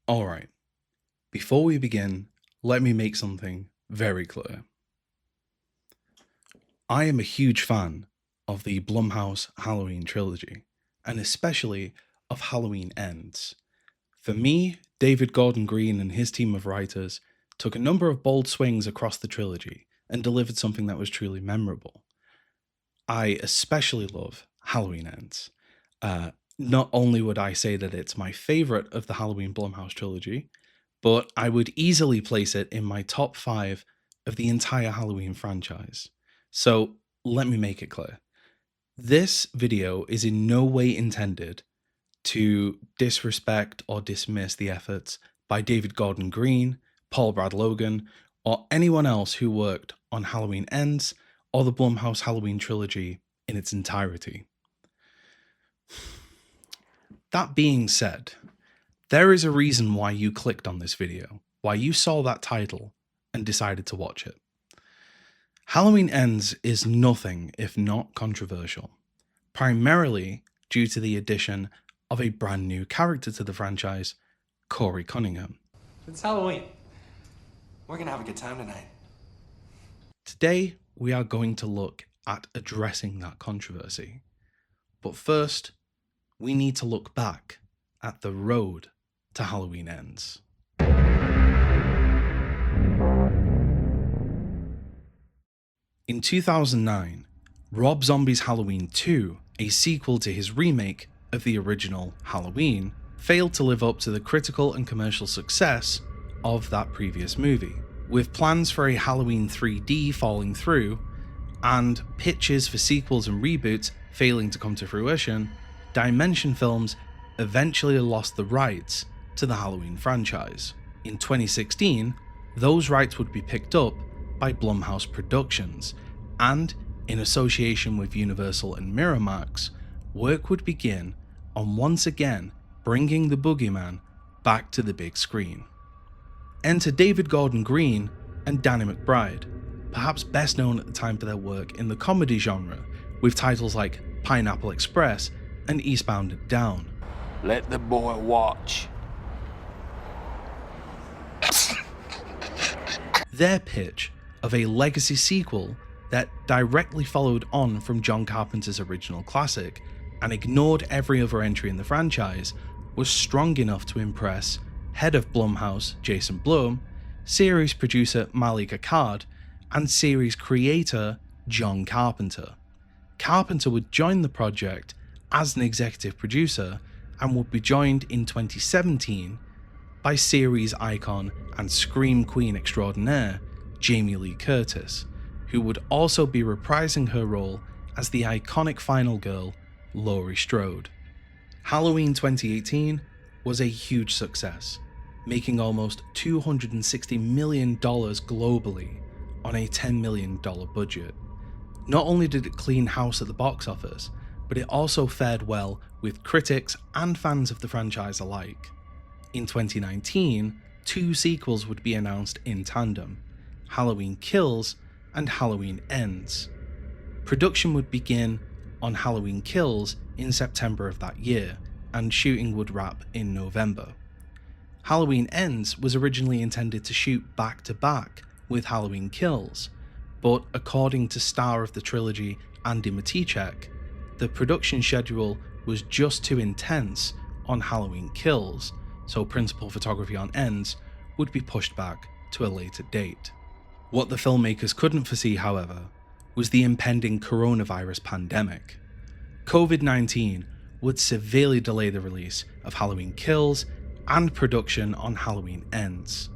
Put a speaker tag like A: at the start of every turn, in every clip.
A: Alright, before we begin, let me make something very clear. I am a huge fan of the Blumhouse Halloween Trilogy, and especially of Halloween Ends. For me, David Gordon Green and his team of writers took a number of bold swings across the trilogy and delivered something that was truly memorable. I especially love Halloween Ends. Not only would I say that it's my favourite of the Halloween Blumhouse trilogy, but I would easily place it in my top 5 of the entire Halloween franchise. So let me make it clear. This video is in no way intended to disrespect or dismiss the efforts by David Gordon Green, Paul Brad Logan, or anyone else who worked on Halloween Ends or the Blumhouse Halloween trilogy in its entirety. That being said, there is a reason why you clicked on this video, why you saw that title and decided to watch it. Halloween Ends is nothing if not controversial, primarily due to the addition of a brand new character to the franchise, Corey Cunningham.
B: It's Halloween. We're gonna have a good time tonight.
A: Today, we are going to look at addressing that controversy. But first, we need to look back at the road to Halloween Ends. In 2009, Rob Zombie's Halloween 2, a sequel to his remake of the original Halloween, failed to live up to the critical and commercial success of that previous movie. With plans for a Halloween 3D falling through, and pitches for sequels and reboots failing to come to fruition, Dimension Films eventually lost the rights to the Halloween franchise. In 2016, those rights would be picked up by Blumhouse Productions, and in association with Universal and Miramax, work would begin on once again bringing the Boogeyman back to the big screen. Enter David Gordon Green and Danny McBride, perhaps best known at the time for their work in the comedy genre, with titles like Pineapple Express and Eastbound and Down.
C: Let the boy watch.
A: Their pitch of a legacy sequel that directly followed on from John Carpenter's original classic and ignored every other entry in the franchise was strong enough to impress head of Blumhouse Jason Blum, series producer Malik Akkad, and series creator John Carpenter. Carpenter would join the project as an executive producer and would be joined in 2017 by series icon and scream queen extraordinaire Jamie Lee Curtis, who would also be reprising her role as the iconic final girl Laurie Strode. Halloween 2018 was a huge success, making almost $260 million globally on a $10 million budget. Not only did it clean house at the box office, but it also fared well with critics and fans of the franchise alike. In 2019, 2 sequels would be announced in tandem, Halloween Kills and Halloween Ends. Production would begin on Halloween Kills in September of that year, and shooting would wrap in November. Halloween Ends was originally intended to shoot back to back with Halloween Kills, but according to star of the trilogy Andy Matichek, the production schedule was just too intense on Halloween Kills, so principal photography on Ends would be pushed back to a later date. What the filmmakers couldn't foresee, however, was the impending coronavirus pandemic. COVID-19 would severely delay the release of Halloween Kills and production on Halloween Ends.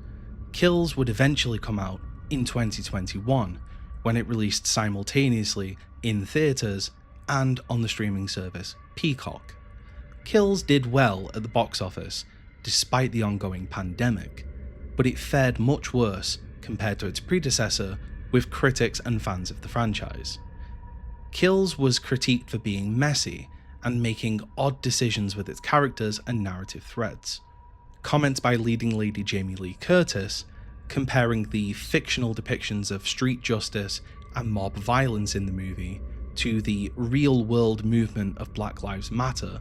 A: Kills would eventually come out in 2021, when it released simultaneously in theaters and on the streaming service Peacock. Kills did well at the box office despite the ongoing pandemic, but it fared much worse compared to its predecessor with critics and fans of the franchise. Kills was critiqued for being messy and making odd decisions with its characters and narrative threads. Comments by leading lady Jamie Lee Curtis, comparing the fictional depictions of street justice and mob violence in the movie to the real-world movement of Black Lives Matter,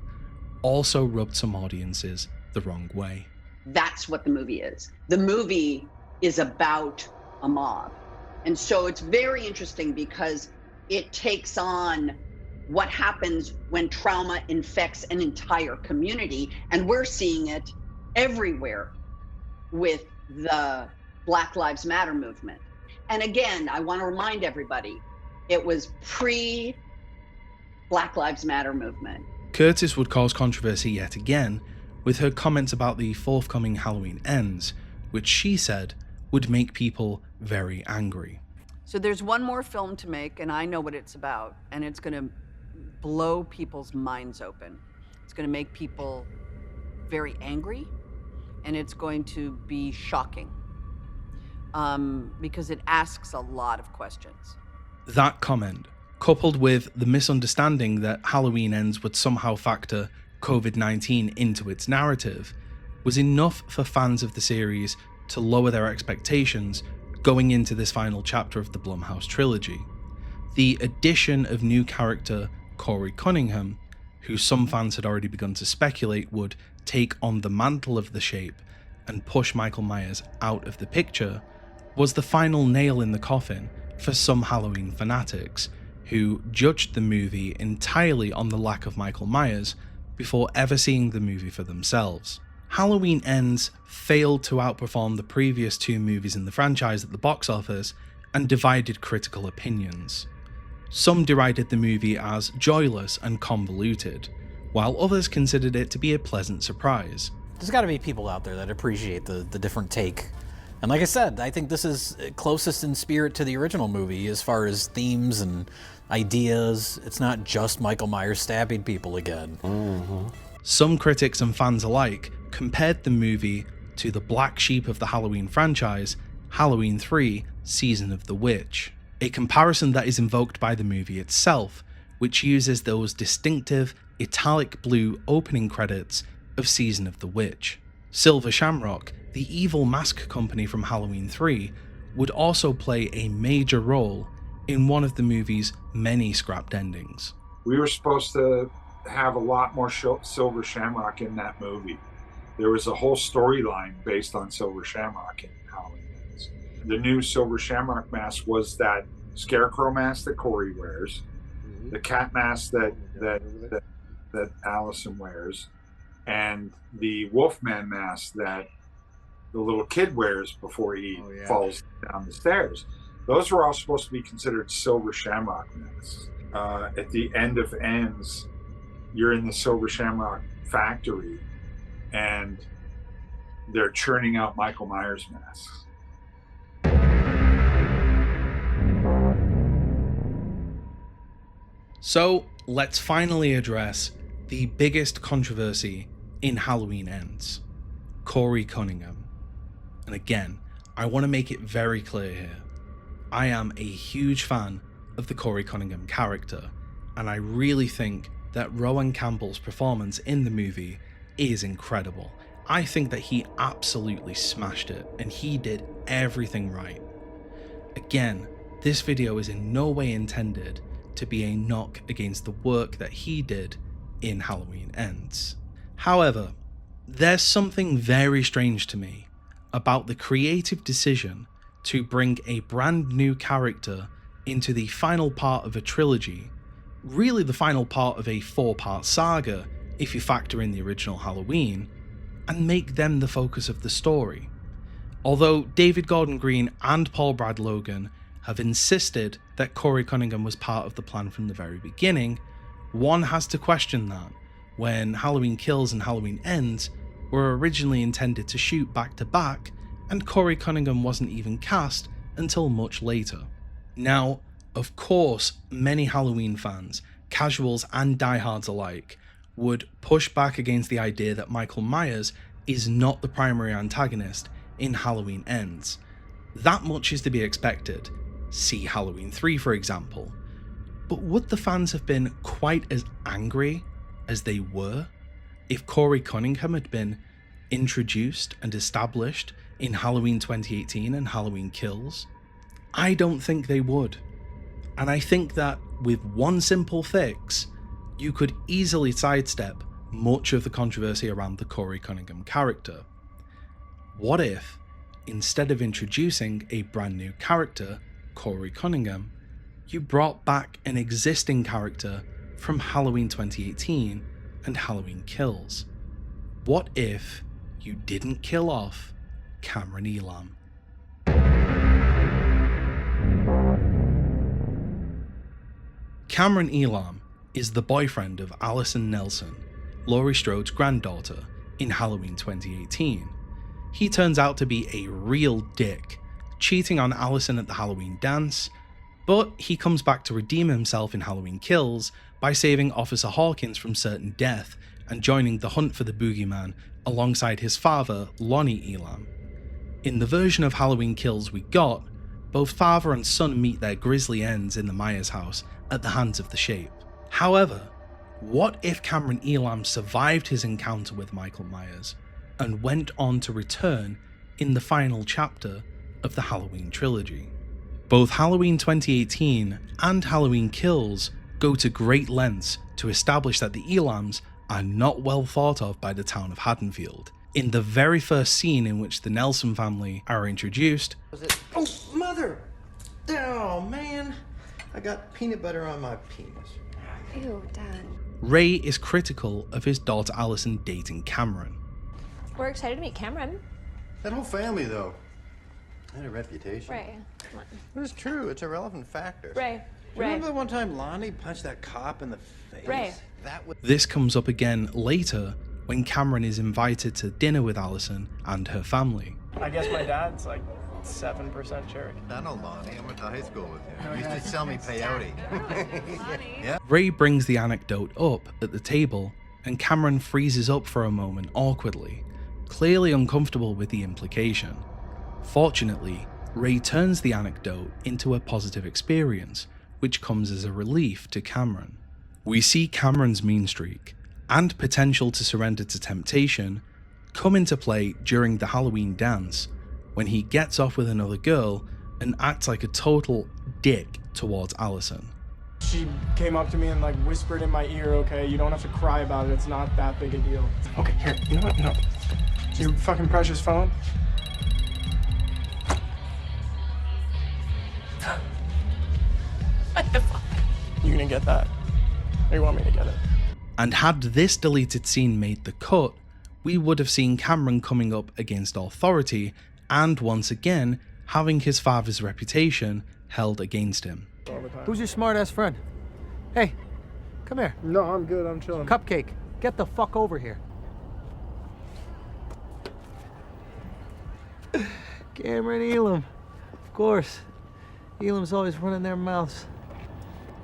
A: also rubbed some audiences the wrong way.
D: That's what the movie is. The movie is about a mob. And so it's very interesting because it takes on what happens when trauma infects an entire community. And we're seeing it everywhere with the Black Lives Matter movement. And again, I want to remind everybody, it was pre-Black Lives Matter movement.
A: Curtis would cause controversy yet again with her comments about the forthcoming Halloween Ends, which she said would make people very angry.
E: So there's one more film to make, and I know what it's about, and it's going to blow people's minds open. It's going to make people very angry, and it's going to be shocking because it asks a lot of questions.
A: That comment, coupled with the misunderstanding that Halloween Ends would somehow factor COVID-19 into its narrative, was enough for fans of the series to lower their expectations going into this final chapter of the Blumhouse trilogy. The addition of new character Corey Cunningham, who some fans had already begun to speculate would take on the mantle of the Shape and push Michael Myers out of the picture, was the final nail in the coffin for some Halloween fanatics who judged the movie entirely on the lack of Michael Myers before ever seeing the movie for themselves. Halloween Ends failed to outperform the previous two movies in the franchise at the box office and divided critical opinions. Some derided the movie as joyless and convoluted, while others considered it to be a pleasant surprise.
F: There's got to be people out there that appreciate the different take. And like I said, I think this is closest in spirit to the original movie as far as themes and ideas. It's not just Michael Myers stabbing people again.
A: Mm-hmm. Some critics and fans alike compared the movie to the black sheep of the Halloween franchise, Halloween 3: Season of the Witch, a comparison that is invoked by the movie itself, which uses those distinctive italic blue opening credits of Season of the Witch. Silver Shamrock, the evil mask company from Halloween 3, would also play a major role in one of the movie's many scrapped endings.
G: We were supposed to have a lot more Silver Shamrock in that movie. There was a whole storyline based on Silver Shamrock in Halloween Ends. The new Silver Shamrock mask was that scarecrow mask that Corey wears, the cat mask that Allison wears, and the Wolfman mask that the little kid wears before he falls down the stairs. Those were all supposed to be considered Silver Shamrock masks. At the end of Ends, you're in the Silver Shamrock factory and they're churning out Michael Myers masks.
A: So let's finally address the biggest controversy in Halloween Ends: Corey Cunningham. And again, I want to make it very clear here. I am a huge fan of the Corey Cunningham character, and I really think that Rowan Campbell's performance in the movie is incredible. I think that he absolutely smashed it, and he did everything right. Again, this video is in no way intended to be a knock against the work that he did in Halloween Ends. However, there's something very strange to me about the creative decision to bring a brand new character into the final part of a trilogy, really the final part of a 4-part saga if you factor in the original Halloween, and make them the focus of the story. Although David Gordon Green and Paul Brad Logan have insisted that Corey Cunningham was part of the plan from the very beginning, one has to question that when Halloween Kills and Halloween Ends were originally intended to shoot back to back, and Corey Cunningham wasn't even cast until much later. Now, of course, many Halloween fans, casuals and diehards alike, would push back against the idea that Michael Myers is not the primary antagonist in Halloween Ends. That much is to be expected. See Halloween 3, for example. But would the fans have been quite as angry as they were if Corey Cunningham had been introduced and established in Halloween 2018 and Halloween Kills? I don't think they would. And I think that with one simple fix, you could easily sidestep much of the controversy around the Corey Cunningham character. What if, instead of introducing a brand new character, Corey Cunningham, you brought back an existing character from Halloween 2018 and Halloween Kills? What if you didn't kill off Cameron Elam? Cameron Elam is the boyfriend of Allison Nelson, Laurie Strode's granddaughter, in Halloween 2018. He turns out to be a real dick, cheating on Allison at the Halloween dance, but he comes back to redeem himself in Halloween Kills by saving Officer Hawkins from certain death and joining the hunt for the boogeyman alongside his father, Lonnie Elam. In the version of Halloween Kills we got, both father and son meet their grisly ends in the Myers house at the hands of the Shape. However, what if Cameron Elam survived his encounter with Michael Myers and went on to return in the final chapter of the Halloween Trilogy? Both Halloween 2018 and Halloween Kills go to great lengths to establish that the Elams are not well thought of by the town of Haddonfield. In the very first scene in which the Nelson family are introduced,
H: Oh, mother! Oh, man. I got peanut butter on my penis.
I: Ew, Dad.
A: Ray is critical of his daughter Allison dating Cameron.
I: We're excited to meet Cameron.
H: That whole family, though, had a reputation.
I: Ray, come on.
H: It was true. It's a relevant factor.
I: Ray,
H: Remember the one time Lonnie punched that cop in the face?
I: Ray.
H: That was...
A: This comes up again later when Cameron is invited to dinner with Allison and her family.
J: I guess my dad's like 7% Cherokee.
H: I know Lonnie. I went to high school with him. He used to sell me peyote. Yeah.
A: Ray brings the anecdote up at the table, and Cameron freezes up for a moment awkwardly, clearly uncomfortable with the implication. Fortunately, Ray turns the anecdote into a positive experience, which comes as a relief to Cameron. We see Cameron's mean streak and potential to surrender to temptation come into play during the Halloween dance when he gets off with another girl and acts like a total dick towards Allison.
J: She came up to me and like whispered in my ear, okay, you don't have to cry about it, it's not that big a deal. Okay, here, you know what, no. Your fucking precious phone?
I: What the fuck?
J: You gonna get that? Or you want me to get it?
A: And had this deleted scene made the cut, we would have seen Cameron coming up against authority and once again having his father's reputation held against him.
J: All the time.
K: Who's your smart-ass friend? Hey, come here.
J: No, I'm good, I'm chilling.
K: Cupcake, get the fuck over here. Cameron Elam. Of course. Elam's always running their mouths.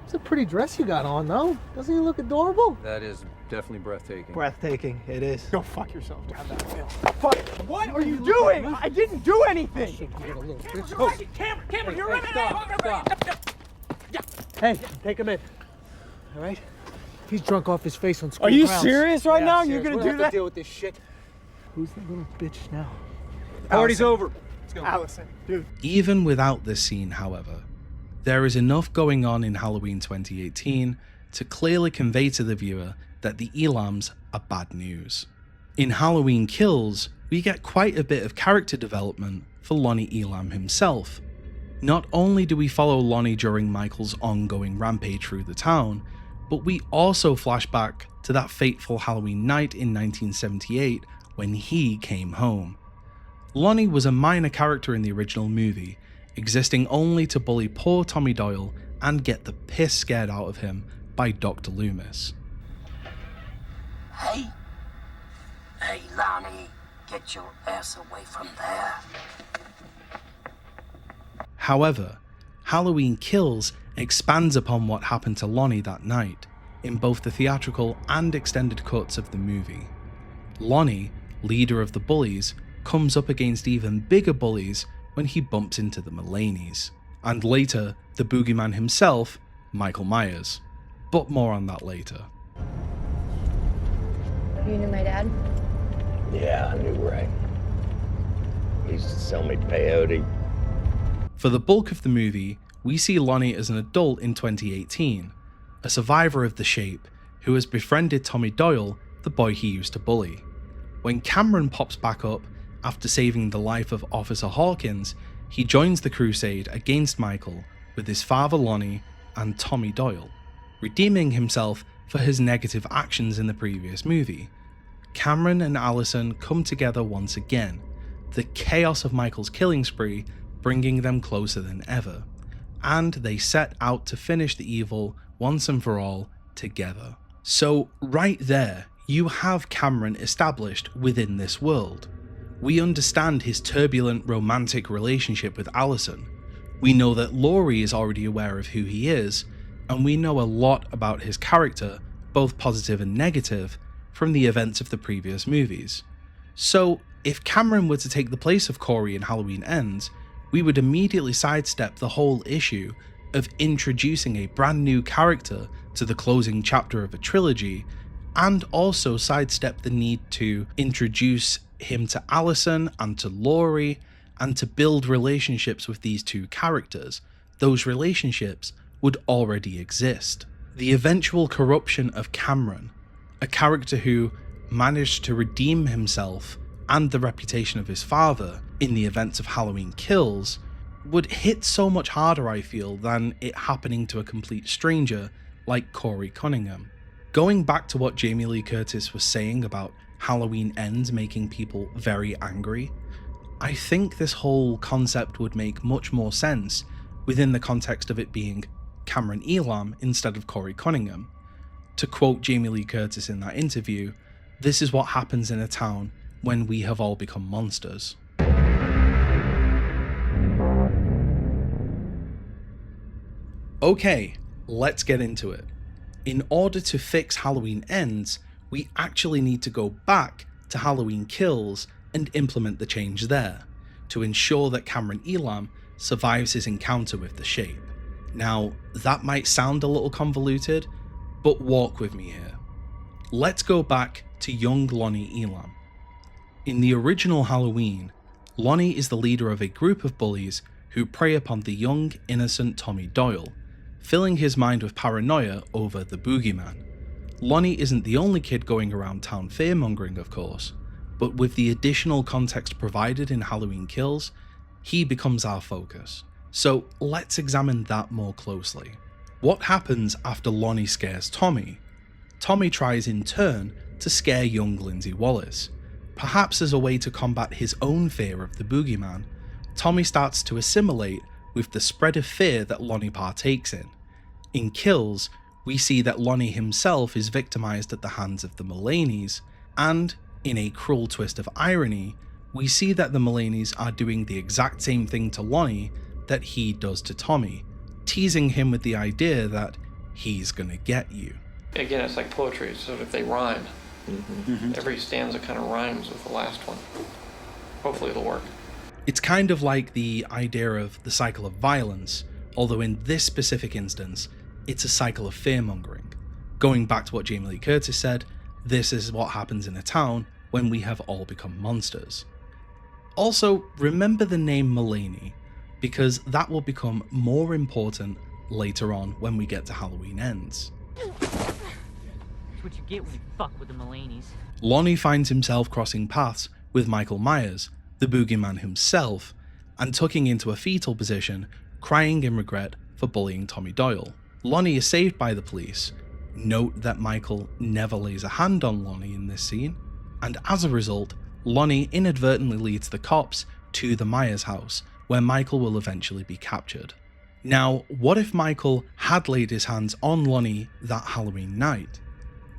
K: It's a pretty dress you got on, though. Doesn't he look adorable?
L: That is definitely breathtaking.
K: Breathtaking, it is.
J: Go fuck yourself, Dad. Fuck! What are you doing? I didn't do anything!
K: Cameron, you're running stop. Hey, take him in. All right? He's drunk off his face on school
J: Are you
K: grounds.
J: serious right now? You're
K: Serious.
J: gonna
K: We'll
J: do
K: have
J: that?
K: to deal with this shit. Who's the little bitch now?
J: Party's
K: over.
J: Let's go. Allison, dude.
A: Even without this scene, however, there is enough going on in Halloween 2018 to clearly convey to the viewer that the Elams are bad news. In Halloween Kills, we get quite a bit of character development for Lonnie Elam himself. Not only do we follow Lonnie during Michael's ongoing rampage through the town, but we also flash back to that fateful Halloween night in 1978 when he came home. Lonnie was a minor character in the original movie, existing only to bully poor Tommy Doyle and get the piss scared out of him by Dr. Loomis.
C: Hey, Lonnie, get your ass away from there.
A: However, Halloween Kills expands upon what happened to Lonnie that night in both the theatrical and extended cuts of the movie. Lonnie, leader of the bullies, comes up against even bigger bullies when he bumps into the Mulaney's, and later the boogeyman himself, Michael Myers. But more on that later.
I: You knew my dad?
M: Yeah, I knew Ray. He used to sell me peyote.
A: For the bulk of the movie, we see Lonnie as an adult in 2018, a survivor of the Shape who has befriended Tommy Doyle, the boy he used to bully. When Cameron pops back up After saving the life of Officer Hawkins, he joins the crusade against Michael with his father Lonnie and Tommy Doyle, redeeming himself for his negative actions in the previous movie. Cameron and Allison come together once again, the chaos of Michael's killing spree bringing them closer than ever, and they set out to finish the evil once and for all together. So right there, you have Cameron established within this world. We understand his turbulent romantic relationship with Allison. We know that Laurie is already aware of who he is, and we know a lot about his character, both positive and negative, from the events of the previous movies. So if Cameron were to take the place of Corey in Halloween Ends, we would immediately sidestep the whole issue of introducing a brand new character to the closing chapter of a trilogy, and also sidestep the need to introduce him to Allison and to Laurie, and to build relationships with these two characters. Those relationships would already exist. The eventual corruption of Cameron, a character who managed to redeem himself and the reputation of his father in the events of Halloween Kills, would hit so much harder, I feel, than it happening to a complete stranger like Corey Cunningham. Going back to what Jamie Lee Curtis was saying about Halloween Ends making people very angry, I think this whole concept would make much more sense within the context of it being Cameron Elam instead of Corey Cunningham. To quote Jamie Lee Curtis in that interview, "This is what happens in a town when we have all become monsters." Okay, let's get into it. In order to fix Halloween Ends, we actually need to go back to Halloween Kills and implement the change there, to ensure that Cameron Elam survives his encounter with the Shape. Now, that might sound a little convoluted, but walk with me here. Let's go back to young Lonnie Elam. In the original Halloween, Lonnie is the leader of a group of bullies who prey upon the young, innocent Tommy Doyle, filling his mind with paranoia over the boogeyman. Lonnie isn't the only kid going around town fearmongering, of course, but with the additional context provided in Halloween Kills, he becomes our focus. So let's examine that more closely. What happens after Lonnie scares Tommy? Tommy tries in turn to scare young Lindsay Wallace. Perhaps as a way to combat his own fear of the boogeyman, Tommy starts to assimilate with the spread of fear that Lonnie partakes in. In Kills, we see that Lonnie himself is victimized at the hands of the Mulaney's, and, in a cruel twist of irony, we see that the Mulaney's are doing the exact same thing to Lonnie that he does to Tommy, teasing him with the idea that he's gonna get you.
N: Again, it's like poetry, so if they rhyme, every stanza kind of rhymes with the last one. Hopefully it'll work.
A: It's kind of like the idea of the cycle of violence, although in this specific instance, it's a cycle of fearmongering. Going back to what Jamie Lee Curtis said, this is what happens in a town when we have all become monsters. Also, remember the name Mulaney, because that will become more important later on when we get to Halloween Ends.
O: That's what you get when you fuck with the Mulaney's.
A: Lonnie finds himself crossing paths with Michael Myers, the boogeyman himself, and tucking into a fetal position, crying in regret for bullying Tommy Doyle. Lonnie is saved by the police. Note that Michael never lays a hand on Lonnie in this scene, and as a result, Lonnie inadvertently leads the cops to the Myers house, where Michael will eventually be captured. Now, what if Michael had laid his hands on Lonnie that Halloween night?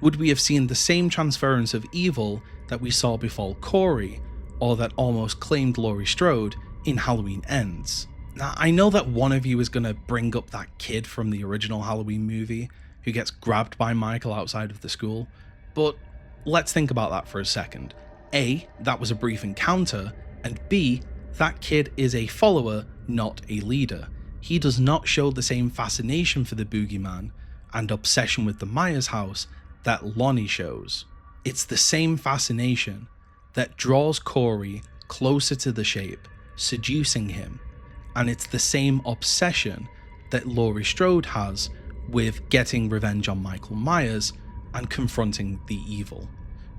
A: Would we have seen the same transference of evil that we saw befall Corey, or that almost claimed Laurie Strode in Halloween Ends? Now, I know that one of you is going to bring up that kid from the original Halloween movie who gets grabbed by Michael outside of the school, but let's think about that for a second. A, that was a brief encounter, and B, that kid is a follower, not a leader. He does not show the same fascination for the boogeyman and obsession with the Myers house that Lonnie shows. It's the same fascination that draws Corey closer to the Shape, seducing him, and it's the same obsession that Laurie Strode has with getting revenge on Michael Myers and confronting the evil.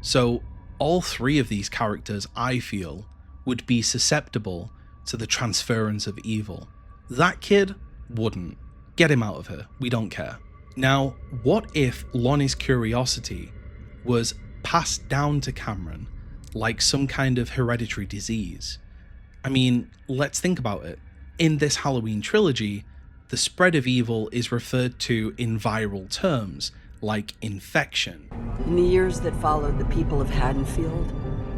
A: So all three of these characters, I feel, would be susceptible to the transference of evil. That kid wouldn't. Get him out of here. We don't care. Now, what if Lonnie's curiosity was passed down to Cameron like some kind of hereditary disease? I mean, let's think about it. In this Halloween trilogy, the spread of evil is referred to in viral terms, like infection.
E: In the years that followed, the people of Haddonfield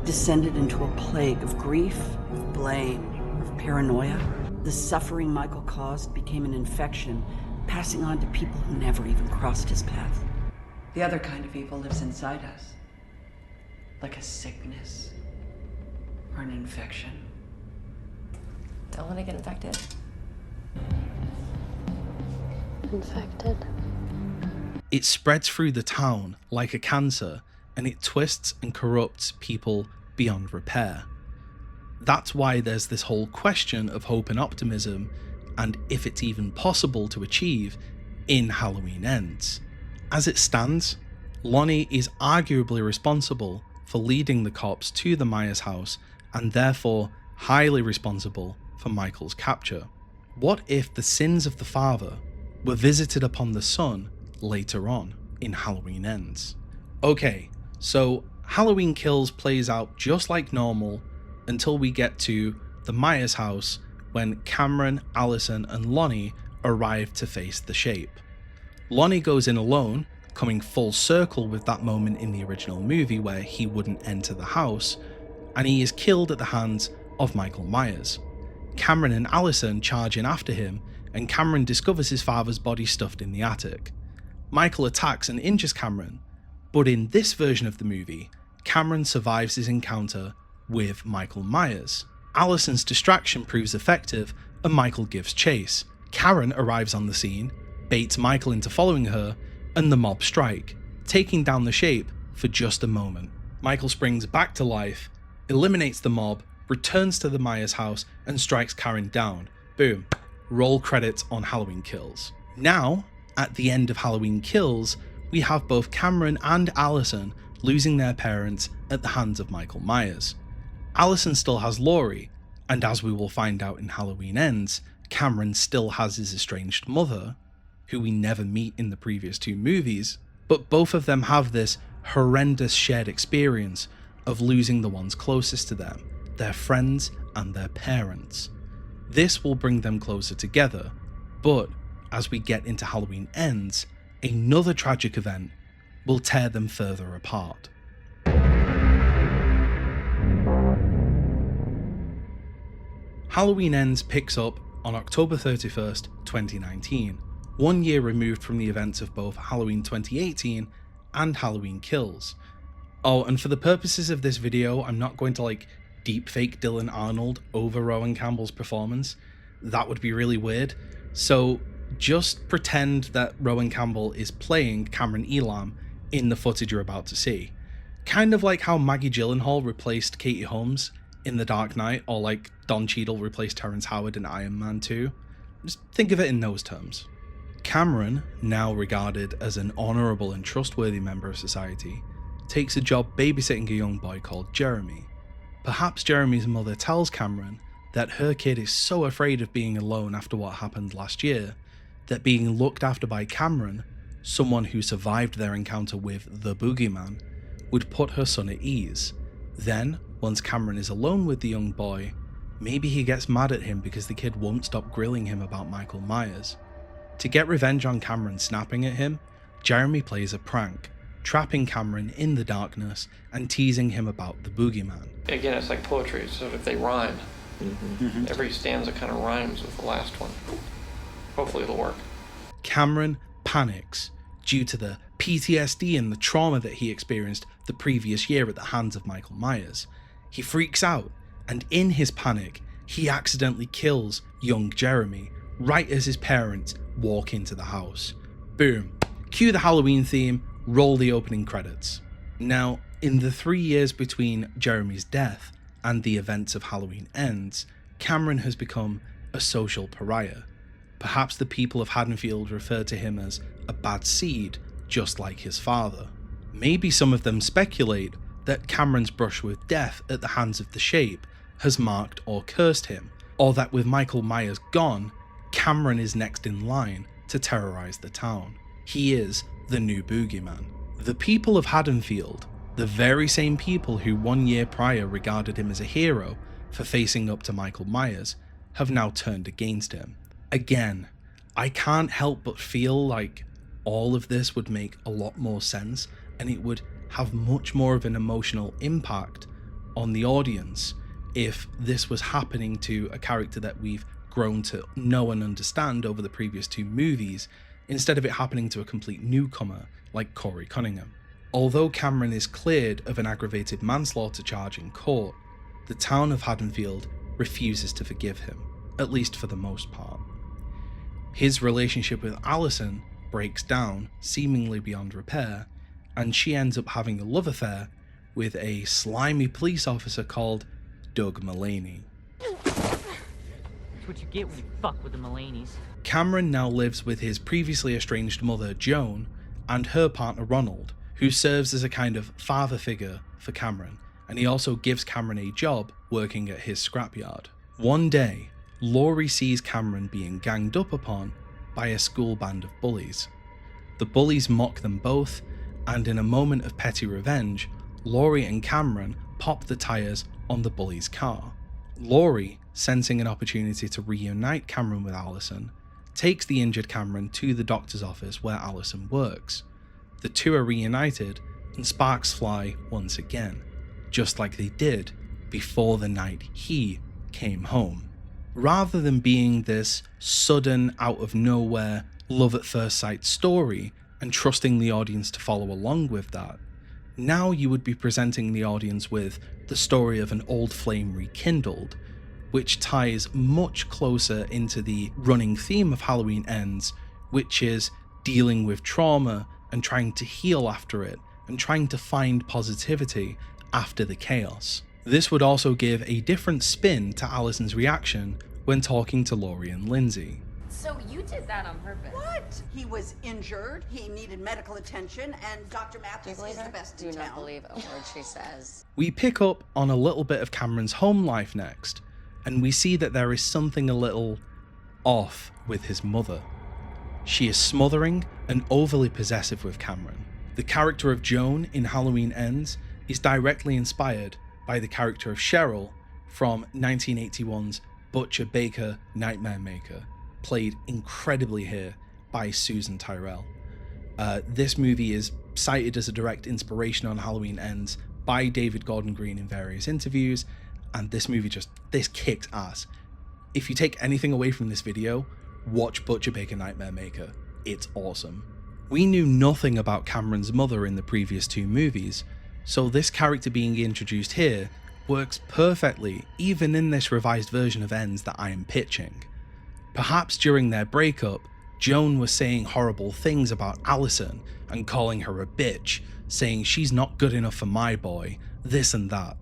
E: descended into a plague of grief, of blame, of paranoia. The suffering Michael caused became an infection, passing on to people who never even crossed his path. The other kind of evil lives inside us, like a sickness or an infection.
I: Don't want to get infected. Infected.
A: It spreads through the town like a cancer, and it twists and corrupts people beyond repair. That's why there's this whole question of hope and optimism, and if it's even possible to achieve in Halloween Ends. As it stands, Lonnie is arguably responsible for leading the cops to the Myers house, and therefore highly responsible for Michael's capture. What if the sins of the father were visited upon the son later on in Halloween Ends? Okay, so Halloween Kills plays out just like normal until we get to the Myers house, when Cameron, Allison, and Lonnie arrive to face the shape. Lonnie goes in alone, coming full circle with that moment in the original movie where he wouldn't enter the house, and he is killed at the hands of Michael Myers. Cameron and Allison charge in after him, and Cameron discovers his father's body stuffed in the attic. Michael attacks and injures Cameron, but in this version of the movie, Cameron survives his encounter with Michael Myers. Allison's distraction proves effective, and Michael gives chase. Karen arrives on the scene, baits Michael into following her, and the mob strike, taking down the shape for just a moment. Michael springs back to life, eliminates the mob, returns to the Myers house, and strikes Karen down. Boom. Roll credits on Halloween Kills. Now, at the end of Halloween Kills, we have both Cameron and Allison losing their parents at the hands of Michael Myers. Allison still has Laurie, and as we will find out in Halloween Ends, Cameron still has his estranged mother, who we never meet in the previous two movies, but both of them have this horrendous shared experience of losing the ones closest to them, their friends and their parents. This will bring them closer together, but as we get into Halloween Ends, another tragic event will tear them further apart. Halloween Ends picks up on October 31st, 2019, 1 year removed from the events of both Halloween 2018 and Halloween Kills. Oh, and for the purposes of this video, I'm not going to deepfake Dylan Arnold over Rowan Campbell's performance. That would be really weird. So just pretend that Rowan Campbell is playing Cameron Elam in the footage you're about to see. Kind of like how Maggie Gyllenhaal replaced Katie Holmes in The Dark Knight, or like Don Cheadle replaced Terrence Howard in Iron Man 2. Just think of it in those terms. Cameron, now regarded as an honourable and trustworthy member of society, takes a job babysitting a young boy called Jeremy. Perhaps Jeremy's mother tells Cameron that her kid is so afraid of being alone after what happened last year, that being looked after by Cameron, someone who survived their encounter with the boogeyman, would put her son at ease. Then, once Cameron is alone with the young boy, maybe he gets mad at him because the kid won't stop grilling him about Michael Myers. To get revenge on Cameron snapping at him, Jeremy plays a prank, trapping Cameron in the darkness and teasing him about the boogeyman.
N: Again, it's like poetry, so if they rhyme, every stanza kind of rhymes with the last one. Hopefully it'll work.
A: Cameron panics due to the PTSD and the trauma that he experienced the previous year at the hands of Michael Myers. He freaks out, and in his panic, he accidentally kills young Jeremy right as his parents walk into the house. Boom. Cue the Halloween theme, roll the opening credits. Now, in the 3 years between Jeremy's death and the events of Halloween Ends, Cameron has become a social pariah. Perhaps the people of Haddonfield refer to him as a bad seed, just like his father. Maybe some of them speculate that Cameron's brush with death at the hands of the Shape has marked or cursed him, or that with Michael Myers gone, Cameron is next in line to terrorize the town. He is the new boogeyman. The people of Haddonfield, the very same people who 1 year prior regarded him as a hero for facing up to Michael Myers, have now turned against him. Again, I can't help but feel like all of this would make a lot more sense, and it would have much more of an emotional impact on the audience if this was happening to a character that we've grown to know and understand over the previous 2 movies, instead of it happening to a complete newcomer like Corey Cunningham. Although Cameron is cleared of an aggravated manslaughter charge in court, the town of Haddonfield refuses to forgive him, at least for the most part. His relationship with Allison breaks down, seemingly beyond repair, and she ends up having a love affair with a slimy police officer called Doug Mulaney.
O: That's what you get when you fuck with the Mulaney's.
A: Cameron now lives with his previously estranged mother Joan and her partner Ronald, who serves as a kind of father figure for Cameron, and he also gives Cameron a job working at his scrapyard. One day, Laurie sees Cameron being ganged up upon by a school band of bullies. The bullies mock them both, and in a moment of petty revenge, Laurie and Cameron pop the tyres on the bullies' car. Laurie, sensing an opportunity to reunite Cameron with Allison, takes the injured Cameron to the doctor's office where Allison works. The two are reunited, and sparks fly once again, just like they did before the night he came home. Rather than being this sudden, out of nowhere, love at first sight story and trusting the audience to follow along with that, now you would be presenting the audience with the story of an old flame rekindled, which ties much closer into the running theme of Halloween Ends, which is dealing with trauma and trying to heal after it and trying to find positivity after the chaos. This would also give a different spin to Allison's reaction when talking to Laurie and Lindsay.
P: So you did that on purpose?
D: What? He was injured, he needed medical attention, and Dr. Mathis is the best in town.
P: Do not believe a word she says.
A: We pick up on a little bit of Cameron's home life next, and we see that there is something a little off with his mother. She is smothering and overly possessive with Cameron. The character of Joan in Halloween Ends is directly inspired by the character of Cheryl from 1981's Butcher Baker Nightmare Maker, played incredibly here by Susan Tyrrell. This movie is cited as a direct inspiration on Halloween Ends by David Gordon Green in various interviews, and this movie this kicks ass. If you take anything away from this video, watch Butcher Baker Nightmare Maker. It's awesome. We knew nothing about Cameron's mother in the previous 2 movies, so this character being introduced here works perfectly even in this revised version of Ends that I am pitching. Perhaps during their breakup, Joan was saying horrible things about Allison and calling her a bitch, saying she's not good enough for my boy, this and that.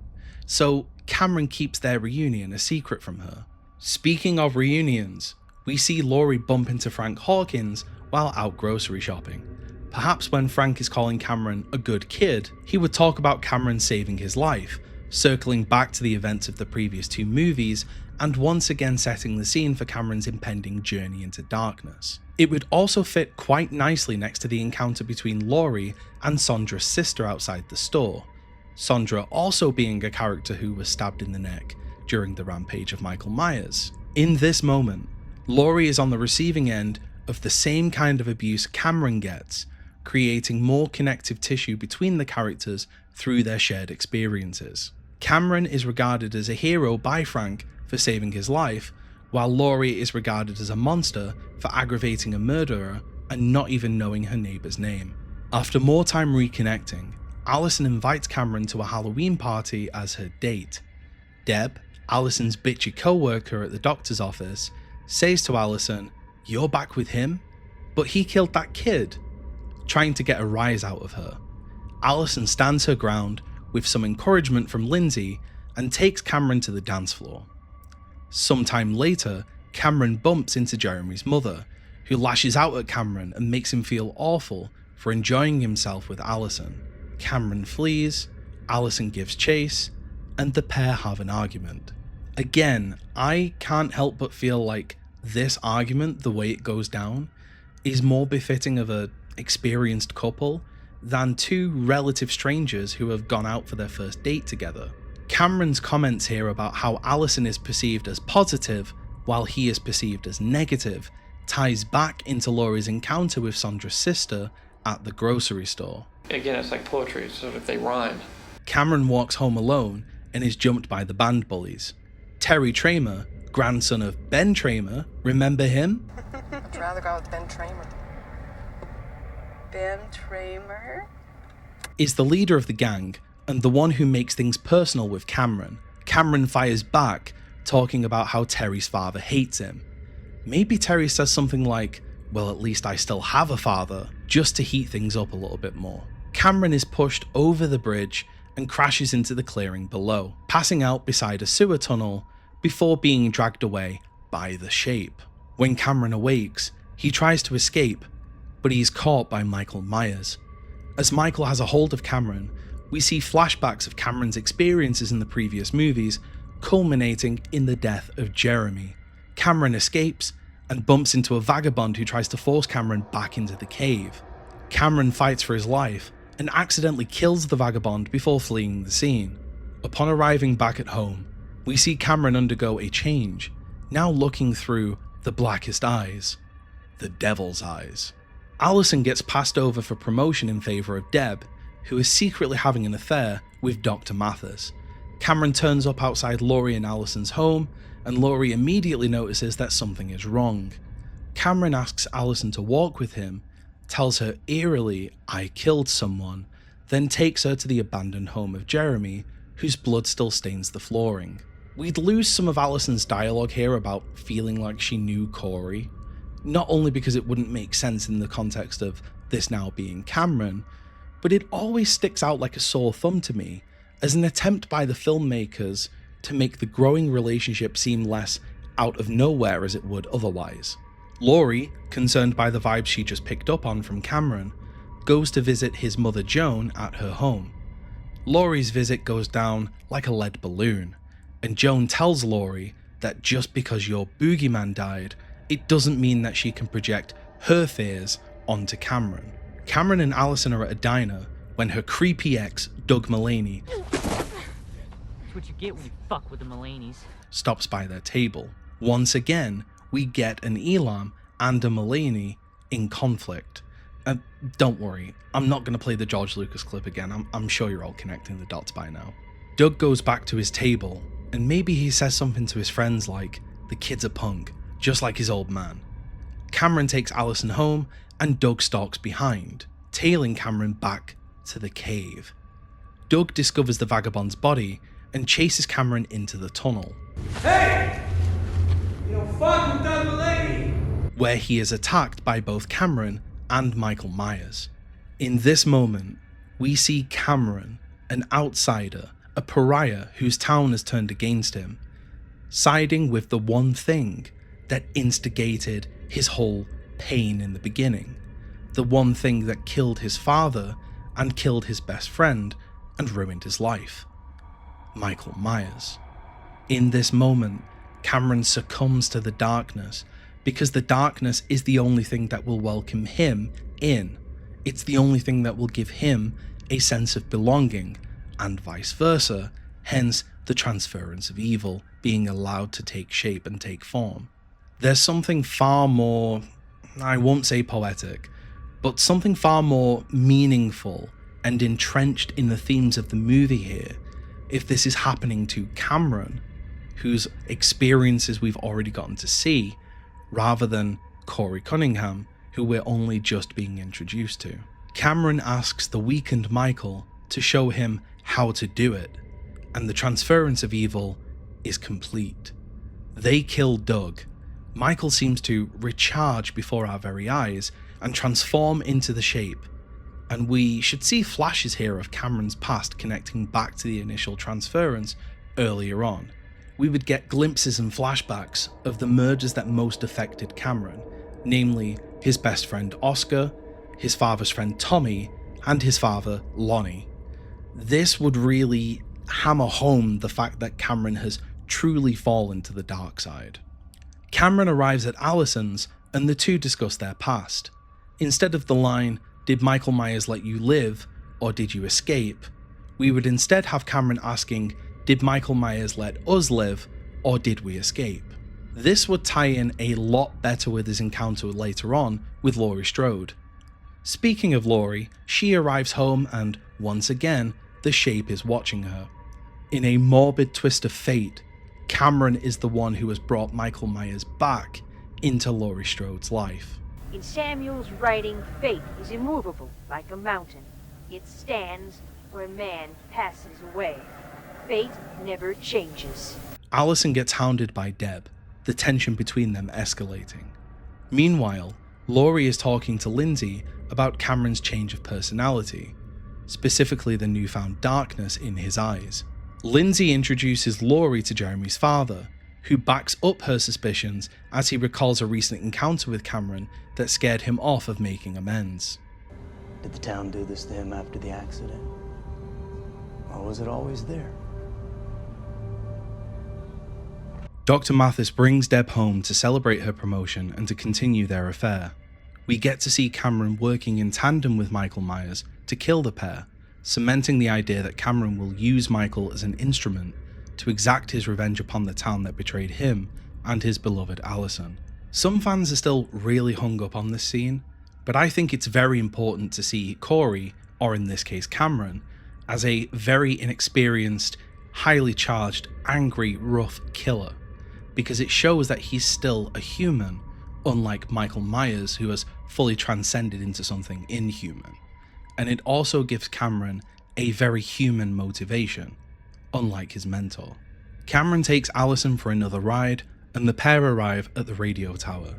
A: So Cameron keeps their reunion a secret from her. Speaking of reunions, we see Laurie bump into Frank Hawkins while out grocery shopping. Perhaps when Frank is calling Cameron a good kid, he would talk about Cameron saving his life, circling back to the events of the previous 2 movies, and once again setting the scene for Cameron's impending journey into darkness. It would also fit quite nicely next to the encounter between Laurie and Sondra's sister outside the store, Sondra also being a character who was stabbed in the neck during the rampage of Michael Myers. In this moment, Laurie is on the receiving end of the same kind of abuse Cameron gets, creating more connective tissue between the characters through their shared experiences. Cameron is regarded as a hero by Frank for saving his life, while Laurie is regarded as a monster for aggravating a murderer and not even knowing her neighbor's name. After more time reconnecting, Allison invites Cameron to a Halloween party as her date. Deb, Allison's bitchy co-worker at the doctor's office, says to Allison, "You're back with him? But he killed that kid," trying to get a rise out of her. Allison stands her ground with some encouragement from Lindsay and takes Cameron to the dance floor. Sometime later, Cameron bumps into Jeremy's mother, who lashes out at Cameron and makes him feel awful for enjoying himself with Allison. Cameron flees, Allison gives chase, and the pair have an argument. Again, I can't help but feel like this argument, the way it goes down, is more befitting of an experienced couple than two relative strangers who have gone out for their first date together. Cameron's comments here about how Allison is perceived as positive while he is perceived as negative ties back into Laurie's encounter with Sandra's sister at the grocery store.
N: Again, it's like poetry, so if they rhyme.
A: Cameron walks home alone and is jumped by the band bullies. Terry Tramer, grandson of Ben Tramer, remember him?
Q: I'd rather go with Ben Tramer. Ben Tramer?
A: Is the leader of the gang and the one who makes things personal with Cameron. Cameron fires back, talking about how Terry's father hates him. Maybe Terry says something like, well, at least I still have a father, just to heat things up a little bit more. Cameron is pushed over the bridge and crashes into the clearing below, passing out beside a sewer tunnel before being dragged away by the shape. When Cameron awakes, he tries to escape, but he is caught by Michael Myers. As Michael has a hold of Cameron, we see flashbacks of Cameron's experiences in the previous movies, culminating in the death of Jeremy. Cameron escapes and bumps into a vagabond who tries to force Cameron back into the cave. Cameron fights for his life and accidentally kills the vagabond before fleeing the scene. Upon arriving back at home, we see Cameron undergo a change, now looking through the blackest eyes, the devil's eyes. Allison gets passed over for promotion in favour of Deb, who is secretly having an affair with Dr. Mathis. Cameron turns up outside Laurie and Allison's home, and Laurie immediately notices that something is wrong. Cameron asks Allison to walk with him, tells her eerily, "I killed someone," then takes her to the abandoned home of Jeremy, whose blood still stains the flooring. We'd lose some of Allison's dialogue here about feeling like she knew Corey, not only because it wouldn't make sense in the context of this now being Cameron, but it always sticks out like a sore thumb to me as an attempt by the filmmakers to make the growing relationship seem less out of nowhere as it would otherwise. Laurie, concerned by the vibes she just picked up on from Cameron, goes to visit his mother Joan at her home. Laurie's visit goes down like a lead balloon, and Joan tells Laurie that just because your boogeyman died, it doesn't mean that she can project her fears onto Cameron. Cameron and Allison are at a diner when her creepy ex, Doug Mulaney,
O: That's what you get when you fuck with the Mulaney's.
A: stops by their table. Once again, we get an Elam and a Mulaney in conflict. Don't worry, I'm not going to play the George Lucas clip again. I'm sure you're all connecting the dots by now. Doug goes back to his table, and maybe he says something to his friends like, "The kid's a punk, just like his old man." Cameron takes Allison home, and Doug stalks behind, tailing Cameron back to the cave. Doug discovers the vagabond's body and chases Cameron into the tunnel.
R: Hey! You don't fuck with Doug Mulaney!
A: Where he is attacked by both Cameron and Michael Myers. In this moment, we see Cameron, an outsider, a pariah whose town has turned against him, siding with the one thing that instigated his whole pain in the beginning, the one thing that killed his father and killed his best friend and ruined his life, Michael Myers. In this moment, Cameron succumbs to the darkness because the darkness is the only thing that will welcome him in. It's the only thing that will give him a sense of belonging, and vice versa, hence the transference of evil being allowed to take shape and take form. There's something far more, I won't say poetic, but something far more meaningful and entrenched in the themes of the movie here if this is happening to Cameron, whose experiences we've already gotten to see, rather than Corey Cunningham, who we're only just being introduced to. Cameron asks the weakened Michael to show him how to do it, and the transference of evil is complete. They kill Doug. Michael seems to recharge before our very eyes and transform into the shape, and we should see flashes here of Cameron's past connecting back to the initial transference earlier on. We would get glimpses and flashbacks of the murders that most affected Cameron, namely his best friend Oscar, his father's friend Tommy, and his father Lonnie. This would really hammer home the fact that Cameron has truly fallen to the dark side. Cameron arrives at Allison's and the two discuss their past. Instead of the line, "Did Michael Myers let you live, or did you escape?" we would instead have Cameron asking, "Did Michael Myers let us live, or did we escape?" This would tie in a lot better with his encounter later on with Laurie Strode. Speaking of Laurie, she arrives home and, once again, the Shape is watching her. In a morbid twist of fate, Cameron is the one who has brought Michael Myers back into Laurie Strode's life.
O: In Samuel's writing, fate is immovable like a mountain. It stands where man passes away. Fate never changes.
A: Allison gets hounded by Deb, the tension between them escalating. Meanwhile, Laurie is talking to Lindsay about Cameron's change of personality, specifically the newfound darkness in his eyes. Lindsay introduces Laurie to Jeremy's father, who backs up her suspicions as he recalls a recent encounter with Cameron that scared him off of making amends.
S: Did the town do this to him after the accident? Or was it always there?
A: Dr. Mathis brings Deb home to celebrate her promotion and to continue their affair. We get to see Cameron working in tandem with Michael Myers to kill the pair, cementing the idea that Cameron will use Michael as an instrument to exact his revenge upon the town that betrayed him and his beloved Allison. Some fans are still really hung up on this scene, but I think it's very important to see Corey, or in this case Cameron, as a very inexperienced, highly charged, angry, rough killer, because it shows that he's still a human, unlike Michael Myers, who has fully transcended into something inhuman. And it also gives Cameron a very human motivation, unlike his mentor. Cameron takes Allison for another ride, and the pair arrive at the radio tower.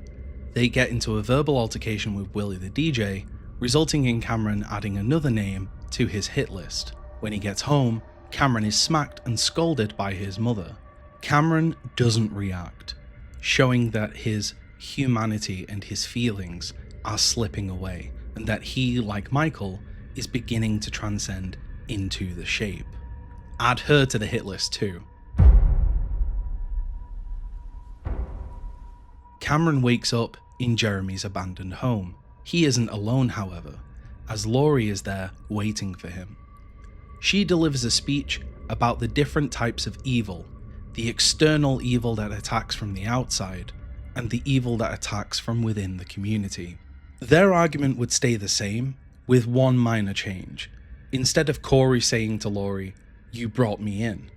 A: They get into a verbal altercation with Willie the DJ, resulting in Cameron adding another name to his hit list. When he gets home, Cameron is smacked and scolded by his mother. Cameron doesn't react, showing that his humanity and his feelings are slipping away, and that he, like Michael, is beginning to transcend into the Shape. Add her to the hit list too. Cameron wakes up in Jeremy's abandoned home. He isn't alone, however, as Laurie is there waiting for him. She delivers a speech about the different types of evil, the external evil that attacks from the outside, and the evil that attacks from within the community. Their argument would stay the same, with one minor change. Instead of Corey saying to Laurie, "You brought me in,"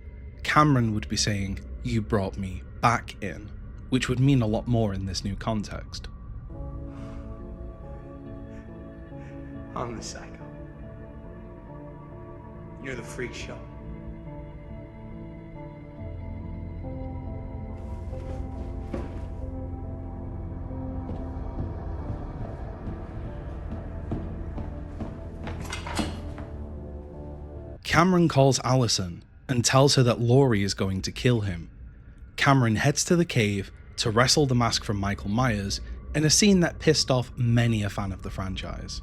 A: Cameron would be saying, "You brought me back in," which would mean a lot more in this new context.
R: I'm the psycho. You're the freak show.
A: Cameron calls Allison and tells her that Laurie is going to kill him. Cameron heads to the cave to wrestle the mask from Michael Myers in a scene that pissed off many a fan of the franchise.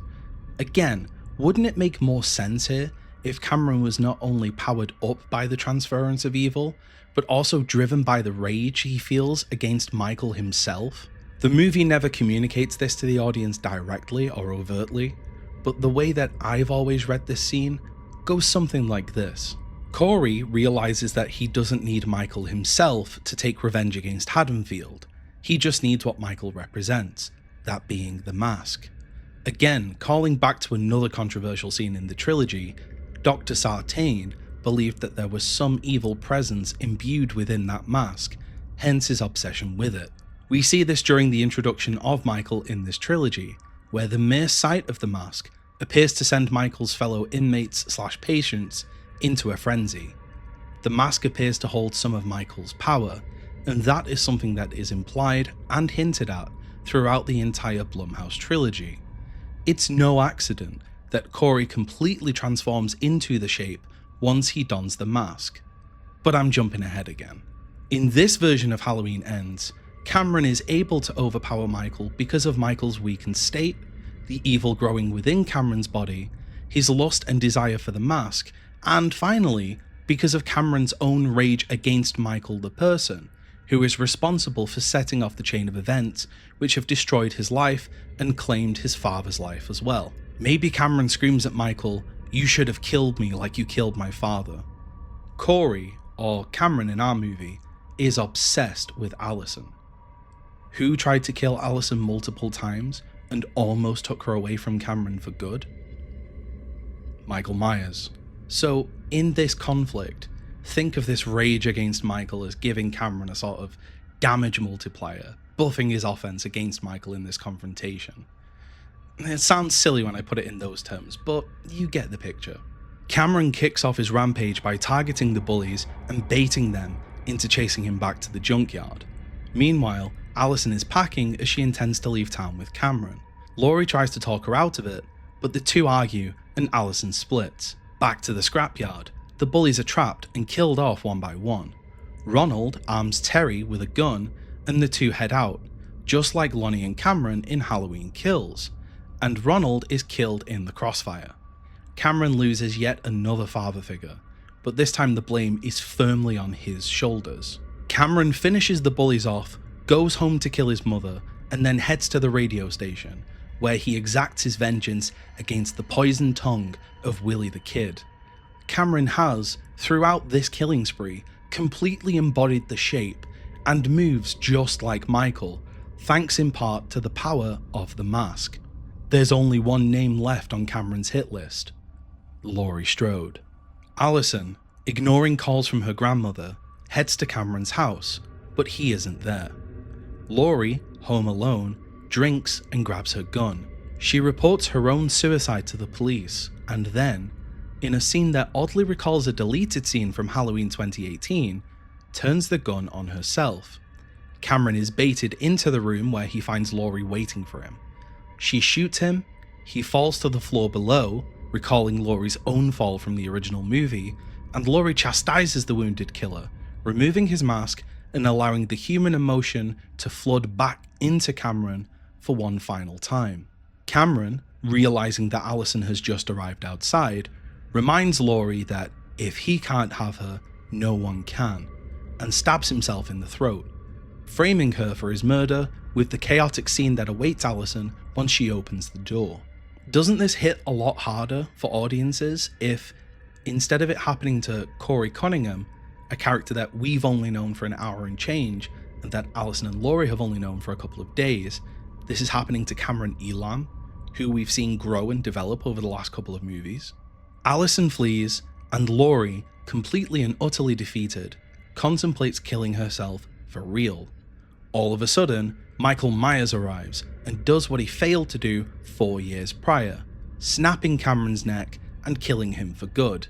A: Again, wouldn't it make more sense here if Cameron was not only powered up by the transference of evil, but also driven by the rage he feels against Michael himself? The movie never communicates this to the audience directly or overtly, but the way that I've always read this scene goes something like this. Corey realizes that he doesn't need Michael himself to take revenge against Haddonfield. He just needs what Michael represents, that being the mask. Again, calling back to another controversial scene in the trilogy, Dr. Sartain believed that there was some evil presence imbued within that mask, hence his obsession with it. We see this during the introduction of Michael in this trilogy, where the mere sight of the mask appears to send Michael's fellow inmates/patients into a frenzy. The mask appears to hold some of Michael's power, and that is something that is implied and hinted at throughout the entire Blumhouse trilogy. It's no accident that Corey completely transforms into the Shape once he dons the mask. But I'm jumping ahead again. In this version of Halloween Ends, Cameron is able to overpower Michael because of Michael's weakened state, the evil growing within Cameron's body, his lust and desire for the mask, and finally, because of Cameron's own rage against Michael the person, who is responsible for setting off the chain of events which have destroyed his life and claimed his father's life as well. Maybe Cameron screams at Michael, "You should have killed me like you killed my father." Corey, or Cameron in our movie, is obsessed with Allison. Who tried to kill Allison multiple times and almost took her away from Cameron for good? Michael Myers. So in this conflict, think of this rage against Michael as giving Cameron a sort of damage multiplier, buffing his offense against Michael in this confrontation. It sounds silly when I put it in those terms, but you get the picture. Cameron kicks off his rampage by targeting the bullies and baiting them into chasing him back to the junkyard. Meanwhile, Allison is packing as she intends to leave town with Cameron. Laurie tries to talk her out of it, but the two argue and Allison splits. Back to the scrapyard, the bullies are trapped and killed off one by one. Ronald arms Terry with a gun and the two head out, just like Lonnie and Cameron in Halloween Kills, and Ronald is killed in the crossfire. Cameron loses yet another father figure, but this time the blame is firmly on his shoulders. Cameron finishes the bullies off, goes home to kill his mother, and then heads to the radio station, where he exacts his vengeance against the poisoned tongue of Willie the Kid. Cameron has, throughout this killing spree, completely embodied the shape and moves just like Michael, thanks in part to the power of the mask. There's only one name left on Cameron's hit list: Laurie Strode. Allison, ignoring calls from her grandmother, heads to Cameron's house, but he isn't there. Laurie, home alone, drinks and grabs her gun. She reports her own suicide to the police, and then, in a scene that oddly recalls a deleted scene from Halloween 2018, turns the gun on herself. Cameron is baited into the room where he finds Laurie waiting for him. She shoots him, he falls to the floor below, recalling Laurie's own fall from the original movie, and Laurie chastises the wounded killer, removing his mask and allowing the human emotion to flood back into Cameron for one final time. Cameron, realizing that Allison has just arrived outside, reminds Laurie that if he can't have her, no one can, and stabs himself in the throat, framing her for his murder with the chaotic scene that awaits Allison once she opens the door. Doesn't this hit a lot harder for audiences if, instead of it happening to Corey Cunningham, a character that we've only known for an hour and change, and that Allison and Laurie have only known for a couple of days, this is happening to Cameron Elam, who we've seen grow and develop over the last couple of movies? Allison flees, and Laurie, completely and utterly defeated, contemplates killing herself for real. All of a sudden, Michael Myers arrives and does what he failed to do 4 years prior, snapping Cameron's neck and killing him for good.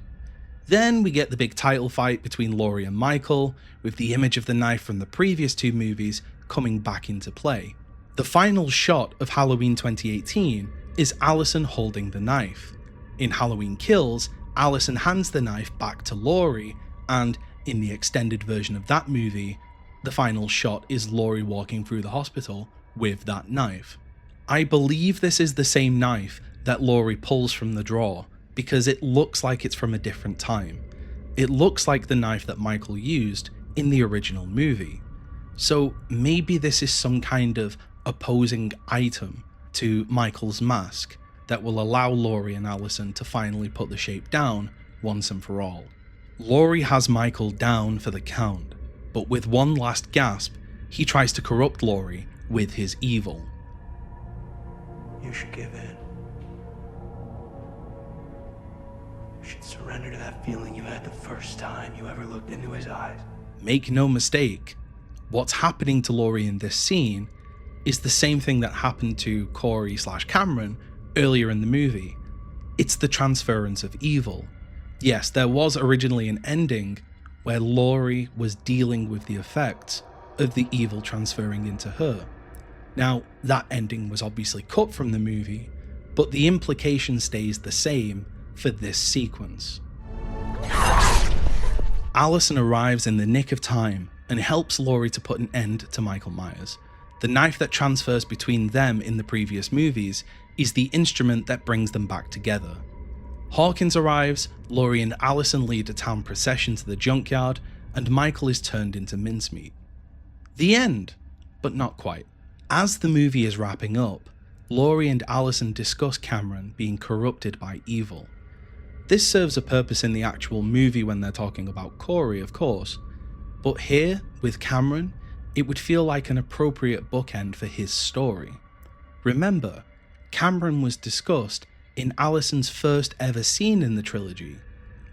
A: Then we get the big title fight between Laurie and Michael, with the image of the knife from the previous two movies coming back into play. The final shot of Halloween 2018 is Allison holding the knife. In Halloween Kills, Allison hands the knife back to Laurie, and in the extended version of that movie, the final shot is Laurie walking through the hospital with that knife. I believe this is the same knife that Laurie pulls from the drawer, because it looks like it's from a different time. It looks like the knife that Michael used in the original movie. So maybe this is some kind of opposing item to Michael's mask that will allow Laurie and Allison to finally put the shape down once and for all. Laurie has Michael down for the count, but with one last gasp, he tries to corrupt Laurie with his evil.
S: You should give in. You should surrender to that feeling you had the first time you ever looked into his eyes.
A: Make no mistake, what's happening to Laurie in this scene is the same thing that happened to Corey/Cameron earlier in the movie. It's the transference of evil. Yes, there was originally an ending where Laurie was dealing with the effects of the evil transferring into her. Now, that ending was obviously cut from the movie, but the implication stays the same for this sequence. Allison arrives in the nick of time and helps Laurie to put an end to Michael Myers. The knife that transfers between them in the previous movies is the instrument that brings them back together. Hawkins arrives, Laurie and Allison lead a town procession to the junkyard, and Michael is turned into mincemeat. The end, but not quite. As the movie is wrapping up, Laurie and Allison discuss Cameron being corrupted by evil. This serves a purpose in the actual movie when they're talking about Corey, of course, but here, with Cameron, it would feel like an appropriate bookend for his story. Remember, Cameron was discussed in Allison's first ever scene in the trilogy,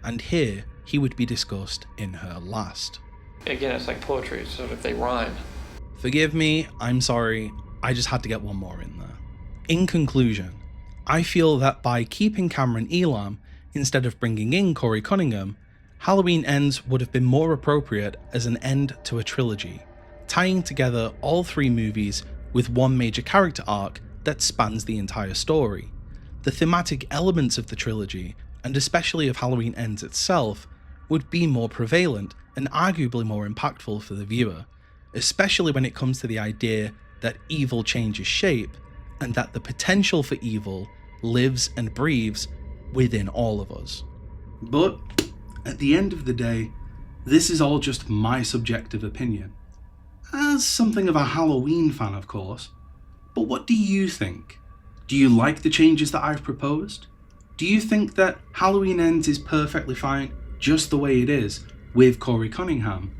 A: and here he would be discussed in her last.
N: Again, it's like poetry, so if they rhyme.
A: Forgive me, I'm sorry, I just had to get one more in there. In conclusion, I feel that by keeping Cameron Elam instead of bringing in Corey Cunningham, Halloween Ends would have been more appropriate as an end to a trilogy, tying together all three movies with one major character arc that spans the entire story. The thematic elements of the trilogy, and especially of Halloween Ends itself, would be more prevalent and arguably more impactful for the viewer, especially when it comes to the idea that evil changes shape, and that the potential for evil lives and breathes within all of us. But at the end of the day, this is all just my subjective opinion. As something of a Halloween fan, of course. But what do you think? Do you like the changes that I've proposed? Do you think that Halloween Ends is perfectly fine just the way it is with Corey Cunningham?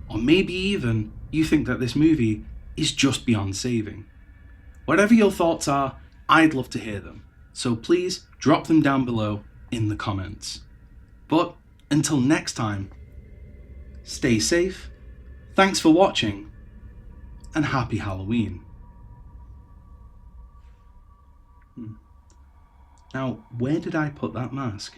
A: Or maybe even you think that this movie is just beyond saving? Whatever your thoughts are, I'd love to hear them. So please drop them down below in the comments. But until next time, stay safe, thanks for watching, and happy Halloween. Now, where did I put that mask?